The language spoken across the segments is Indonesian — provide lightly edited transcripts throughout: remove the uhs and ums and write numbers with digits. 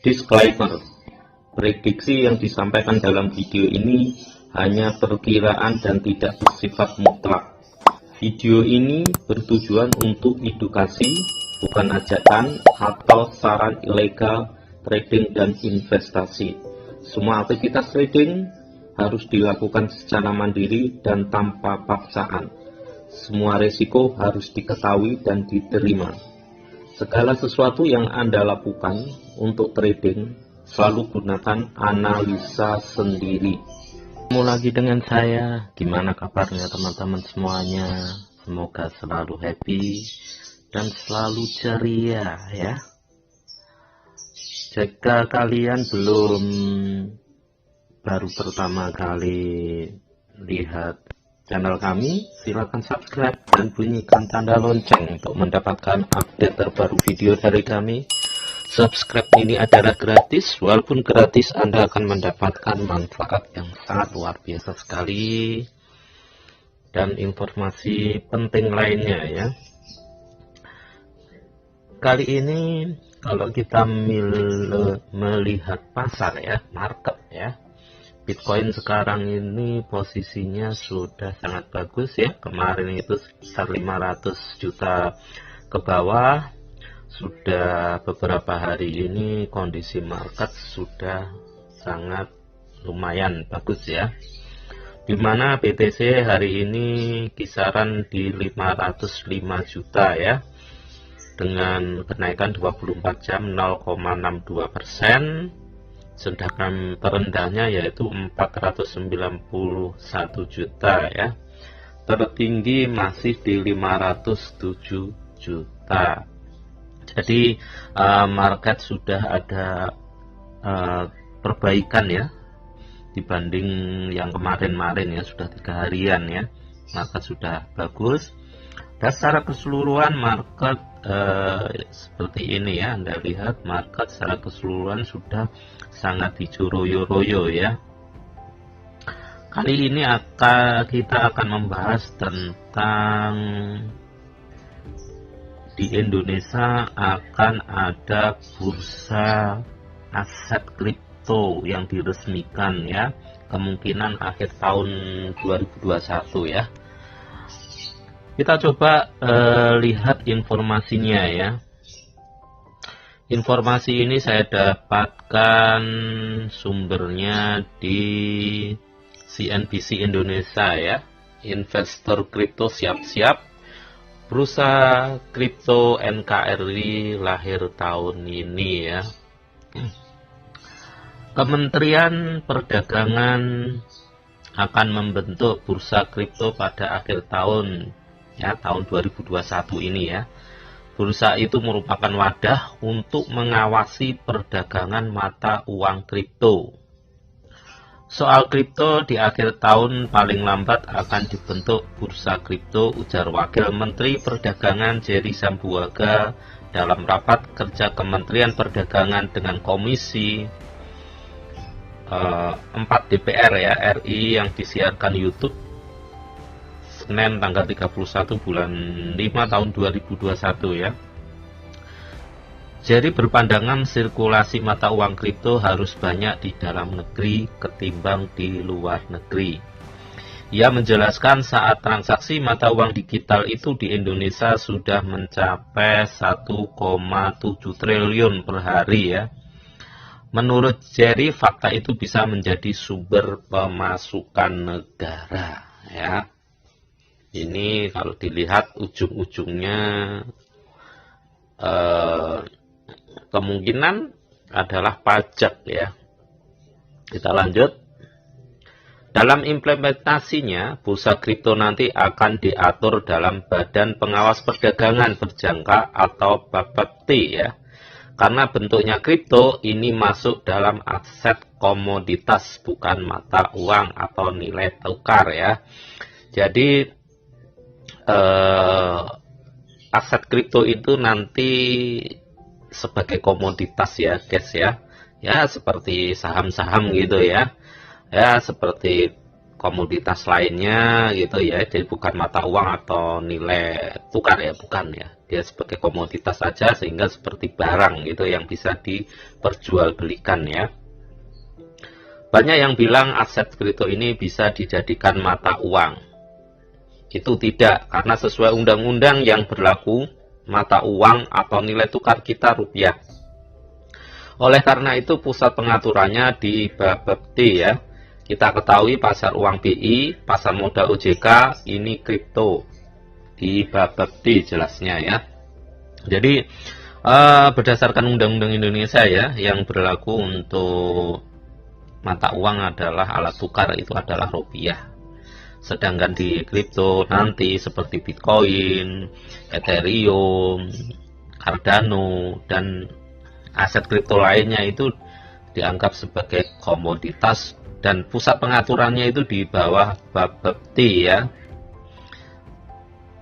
Disclaimer: prediksi yang disampaikan dalam video ini hanya perkiraan dan tidak bersifat mutlak. Video ini bertujuan untuk edukasi, bukan ajakan atau saran ilegal trading dan investasi. Semua aktivitas trading harus dilakukan secara mandiri dan tanpa paksaan. Semua risiko harus diketahui dan diterima. Segala sesuatu yang Anda lakukan untuk trading, selalu gunakan analisa sendiri. Ketemu lagi dengan saya. Gimana kabarnya teman-teman semuanya? Semoga selalu happy dan selalu ceria ya. Jika kalian baru pertama kali lihat channel kami, silakan subscribe dan bunyikan tanda lonceng untuk mendapatkan update terbaru video dari kami. Subscribe ini adalah gratis, walaupun gratis Anda akan mendapatkan manfaat yang sangat luar biasa sekali dan informasi penting lainnya ya. Kali ini kalau kita melihat pasar ya, market ya, Bitcoin sekarang ini posisinya sudah sangat bagus ya. Kemarin itu sekitar 500 juta ke bawah. Sudah beberapa hari ini kondisi market sudah sangat lumayan bagus ya. Dimana BTC hari ini kisaran di 505 juta ya. Dengan kenaikan 24 jam 0,62%. Sedangkan terendahnya yaitu 491 juta ya. Tertinggi masih di 507 juta. Jadi market sudah ada perbaikan ya dibanding yang kemarin-kemarin ya, sudah 3 harian ya. Market sudah bagus. Dan secara keseluruhan market seperti ini ya, Anda lihat market secara keseluruhan sudah sangat hijau royo-royo ya. Kali ini kita akan membahas tentang di Indonesia akan ada bursa aset kripto yang diresmikan ya, kemungkinan akhir tahun 2021 ya. Kita coba lihat informasinya ya. Informasi ini saya dapatkan sumbernya di CNBC Indonesia ya. Investor kripto siap-siap. Bursa kripto NKRI lahir tahun ini ya. Kementerian Perdagangan akan membentuk bursa kripto pada akhir tahun ya, tahun 2021 ini ya. Bursa itu merupakan wadah untuk mengawasi perdagangan mata uang kripto. Soal kripto di akhir tahun paling lambat akan dibentuk bursa kripto, ujar Wakil Menteri Perdagangan Jerry Sambuaga dalam rapat kerja Kementerian Perdagangan dengan Komisi 4 DPR ya RI yang disiarkan YouTube Senin tanggal 31 bulan 5 tahun 2021 ya. Jadi berpandangan sirkulasi mata uang kripto harus banyak di dalam negeri ketimbang di luar negeri. Ia menjelaskan saat transaksi mata uang digital itu di Indonesia sudah mencapai 1,7 triliun per hari ya. Menurut Jerry, fakta itu bisa menjadi sumber pemasukan negara ya. Ini kalau dilihat ujung-ujungnya kemungkinan adalah pajak ya. Kita lanjut. Dalam implementasinya, bursa kripto nanti akan diatur dalam Badan Pengawas Perdagangan Berjangka atau Bapepti ya. Karena bentuknya kripto ini masuk dalam aset komoditas bukan mata uang atau nilai tukar ya. Jadi aset kripto itu nanti sebagai komoditas ya guys ya. Ya seperti saham-saham gitu ya. Ya seperti komoditas lainnya gitu ya. Jadi bukan mata uang atau nilai tukar ya, bukan ya. Dia sebagai komoditas saja, sehingga seperti barang gitu yang bisa diperjualbelikan ya. Banyak yang bilang aset kripto ini bisa dijadikan mata uang. Itu tidak, karena sesuai undang-undang yang berlaku, mata uang atau nilai tukar kita rupiah. Oleh karena itu pusat pengaturannya di Bapepti ya. Kita ketahui pasar uang BI, pasar modal OJK, ini kripto di Bapepti jelasnya ya. Jadi berdasarkan undang-undang Indonesia ya, yang berlaku untuk mata uang adalah alat tukar itu adalah rupiah. Sedangkan di kripto nanti seperti Bitcoin, Ethereum, Cardano, dan aset kripto lainnya itu dianggap sebagai komoditas, dan pusat pengaturannya itu di bawah Bapepti ya.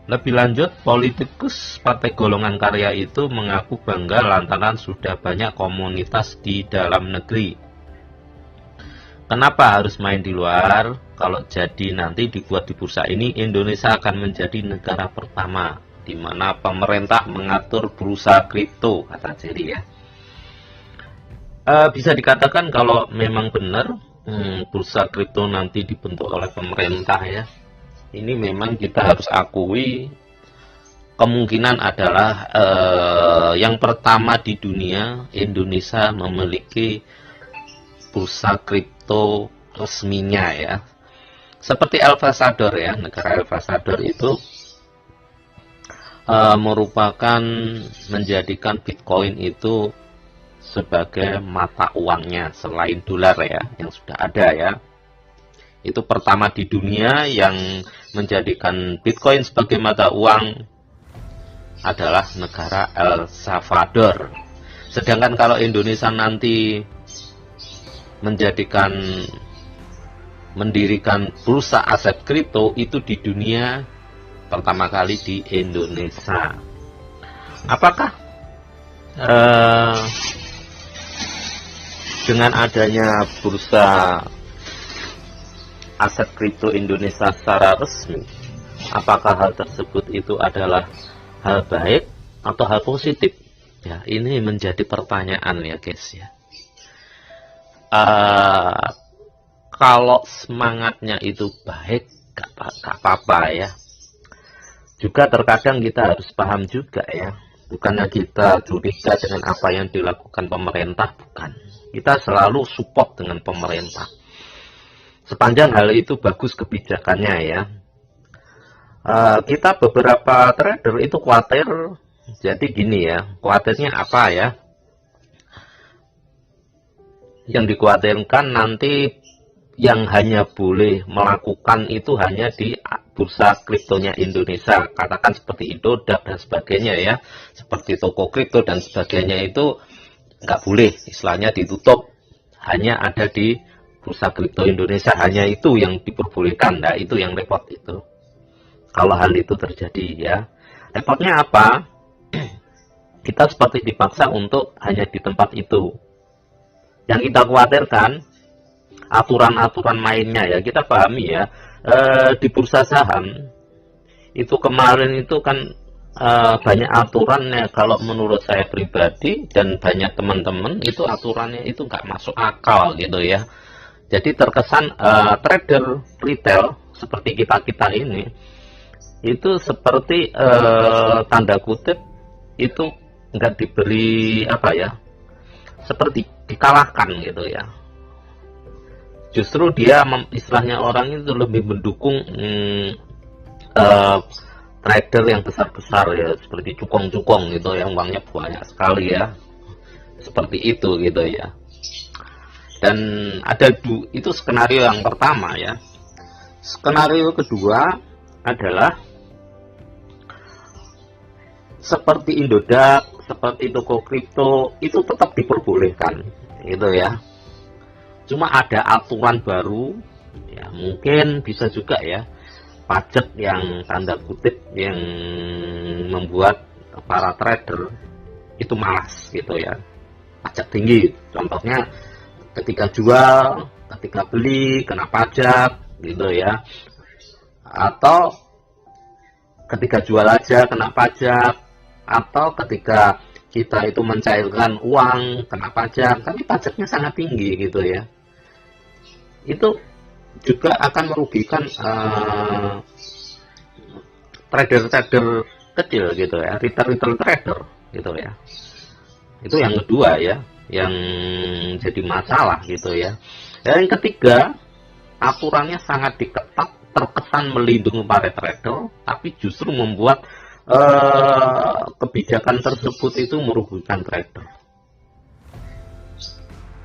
Lebih lanjut, politikus Partai Golongan Karya itu mengaku bangga lantaran sudah banyak komunitas di dalam negeri. Kenapa harus main di luar? Kalau jadi nanti dibuat di bursa ini, Indonesia akan menjadi negara pertama di mana pemerintah mengatur bursa kripto, kata Jerry ya. Bisa dikatakan kalau memang benar bursa kripto nanti dibentuk oleh pemerintah ya. Ini memang kita harus akui kemungkinan adalah yang pertama di dunia Indonesia memiliki bursa kripto resminya ya. Seperti El Salvador ya, negara El Salvador itu merupakan menjadikan Bitcoin itu sebagai mata uangnya selain dolar ya, yang sudah ada ya. Itu pertama di dunia yang menjadikan Bitcoin sebagai mata uang adalah negara El Salvador. Sedangkan kalau Indonesia nanti mendirikan bursa aset kripto, itu di dunia pertama kali di Indonesia. Apakah dengan adanya bursa aset kripto Indonesia secara resmi, apakah hal tersebut itu adalah hal baik atau hal positif? Ya, ini menjadi pertanyaan ya guys ya. Kalau semangatnya itu baik, gak apa-apa ya. Juga terkadang kita harus paham juga ya, bukannya kita curiga dengan apa yang dilakukan pemerintah, bukan. Kita selalu support dengan pemerintah sepanjang hal itu bagus kebijakannya ya. Kita beberapa trader itu khawatir, jadi gini ya, khawatirnya apa ya? Yang dikhawatirkan nanti yang hanya boleh melakukan itu hanya di bursa kriptonya Indonesia, katakan seperti Indodax dan sebagainya ya, seperti toko kripto dan sebagainya itu nggak boleh, istilahnya ditutup, hanya ada di bursa kripto Indonesia, hanya itu yang diperbolehkan. Nah itu yang repot itu kalau hal itu terjadi ya. Repotnya apa? Kita seperti dipaksa untuk hanya di tempat itu. Yang kita khawatirkan aturan-aturan mainnya ya, kita pahami ya. Di bursa saham itu kemarin itu kan banyak aturannya, kalau menurut saya pribadi dan banyak teman-teman itu aturannya itu nggak masuk akal gitu ya. Jadi terkesan trader retail seperti kita ini itu seperti tanda kutip itu nggak diberi apa ya, seperti dikalahkan gitu ya. Justru dia istilahnya orang itu lebih mendukung trader yang besar-besar ya, seperti cukong-cukong gitu yang uangnya banyak sekali ya, seperti itu gitu ya. Dan ada itu skenario yang pertama ya. Skenario kedua adalah seperti Indodax, seperti toko kripto itu tetap diperbolehkan gitu ya. Cuma ada aturan baru ya, mungkin bisa juga ya, pajak yang tanda kutip yang membuat para trader itu malas gitu ya. Pajak tinggi, contohnya ketika jual, ketika beli kena pajak gitu ya. Atau ketika jual aja kena pajak, atau ketika kita itu mencairkan uang kena pajak, tapi pajaknya sangat tinggi gitu ya. Itu juga akan merugikan trader-trader kecil gitu ya, retail trader gitu ya. Itu yang kedua ya, yang jadi masalah gitu ya. Dan yang ketiga, aturannya sangat diketat, terkesan melindungi para trader, tapi justru membuat kebijakan tersebut itu merugikan trader.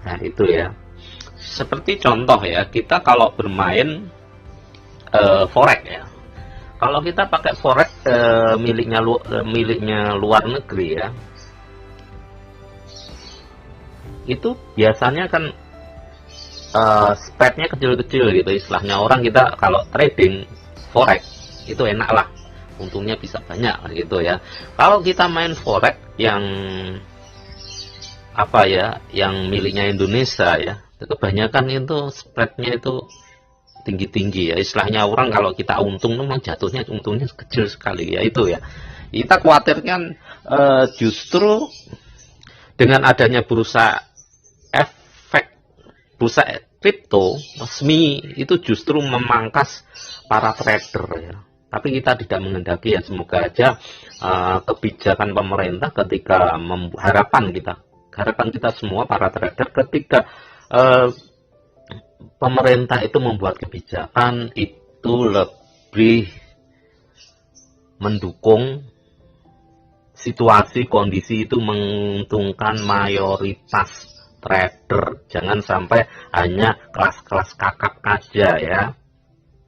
Nah itu ya. Seperti contoh ya, kita kalau bermain forex ya. Kalau kita pakai forex miliknya luar negeri ya, itu biasanya kan spreadnya kecil-kecil gitu istilahnya. Orang kita kalau trading forex itu enak lah, untungnya bisa banyak gitu ya. Kalau kita main forex yang apa ya, yang miliknya Indonesia ya, kebanyakan itu spreadnya itu tinggi-tinggi ya. Istilahnya orang kalau kita untung memang jatuhnya untungnya kecil sekali ya. Itu ya, kita khawatirkan justru dengan adanya bursa kripto resmi itu justru memangkas para trader ya. Tapi kita tidak menghendaki ya, semoga aja kebijakan pemerintah ketika harapan kita semua para trader ketika pemerintah itu membuat kebijakan itu lebih mendukung situasi kondisi itu menguntungkan mayoritas trader, jangan sampai hanya kelas-kelas kakap aja ya.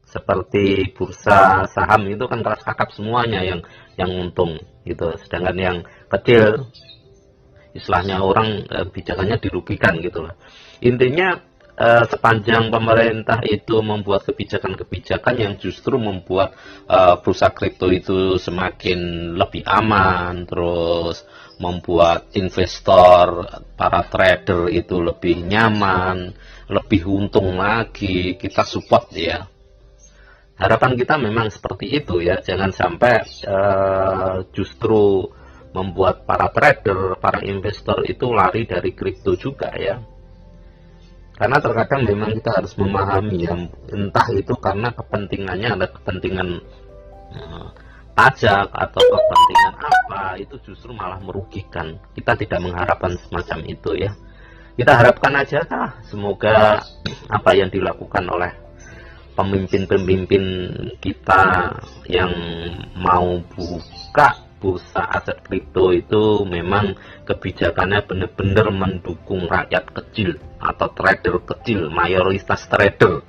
Seperti bursa saham itu kan kelas kakap semuanya yang untung gitu, sedangkan yang kecil istilahnya orang kebijakannya dirugikan gitu lah. Intinya sepanjang pemerintah itu membuat kebijakan-kebijakan yang justru membuat bursa kripto itu semakin lebih aman, terus membuat investor, para trader itu lebih nyaman, lebih untung lagi, kita support ya. Harapan kita memang seperti itu ya, jangan sampai justru membuat para trader, para investor itu lari dari kripto juga ya. Karena terkadang memang kita harus memahami ya, entah itu karena kepentingannya ada kepentingan pajak atau kepentingan apa, itu justru malah merugikan. Kita tidak mengharapkan semacam itu ya. Kita harapkan aja semoga apa yang dilakukan oleh pemimpin-pemimpin kita yang mau buka bursa aset kripto itu memang kebijakannya benar-benar mendukung rakyat kecil atau trader kecil, mayoritas trader,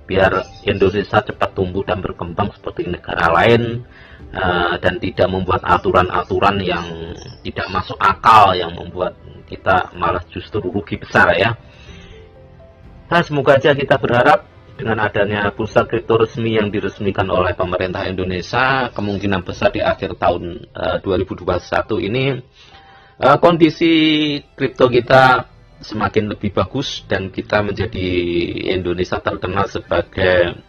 biar Indonesia cepat tumbuh dan berkembang seperti negara lain, dan tidak membuat aturan-aturan yang tidak masuk akal yang membuat kita malah justru rugi besar ya. Nah, semoga aja kita berharap dengan adanya bursa kripto resmi yang diresmikan oleh pemerintah Indonesia, kemungkinan besar di akhir tahun 2021 ini kondisi kripto kita semakin lebih bagus dan kita menjadi Indonesia terkenal sebagai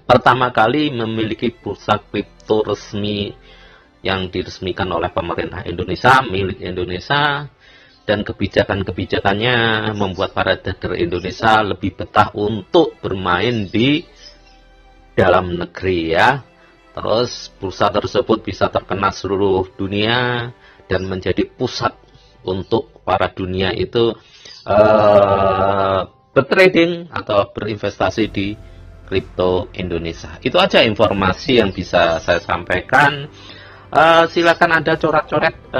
pertama kali memiliki bursa kripto resmi yang diresmikan oleh pemerintah Indonesia, milik Indonesia, dan kebijakan-kebijakannya membuat para trader Indonesia lebih betah untuk bermain di dalam negeri ya. Terus bursa tersebut bisa terkenal seluruh dunia dan menjadi pusat untuk para dunia itu bertrading atau berinvestasi di kripto Indonesia. Itu aja informasi yang bisa saya sampaikan. Silakan Anda coret-coret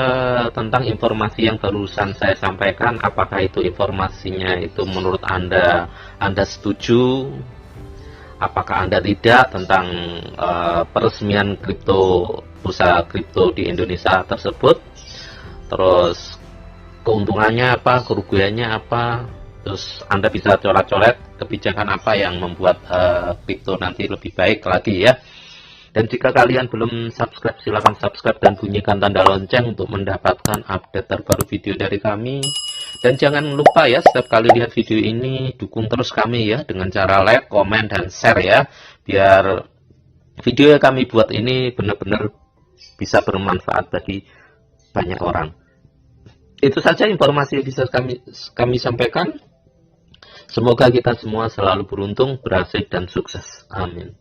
tentang informasi yang barusan saya sampaikan. Apakah itu informasinya itu menurut Anda setuju? Apakah Anda tidak tentang peresmian bursa kripto di Indonesia tersebut? Terus keuntungannya apa, kerugiannya apa? Terus Anda bisa coret-coret kebijakan apa yang membuat kripto nanti lebih baik lagi ya. Dan jika kalian belum subscribe, silakan subscribe dan bunyikan tanda lonceng untuk mendapatkan update terbaru video dari kami. Dan jangan lupa ya, setiap kali lihat video ini, dukung terus kami ya, dengan cara like, komen, dan share ya, biar video yang kami buat ini benar-benar bisa bermanfaat bagi banyak orang. Itu saja informasi yang bisa kami sampaikan. Semoga kita semua selalu beruntung, berhasil, dan sukses. Amin.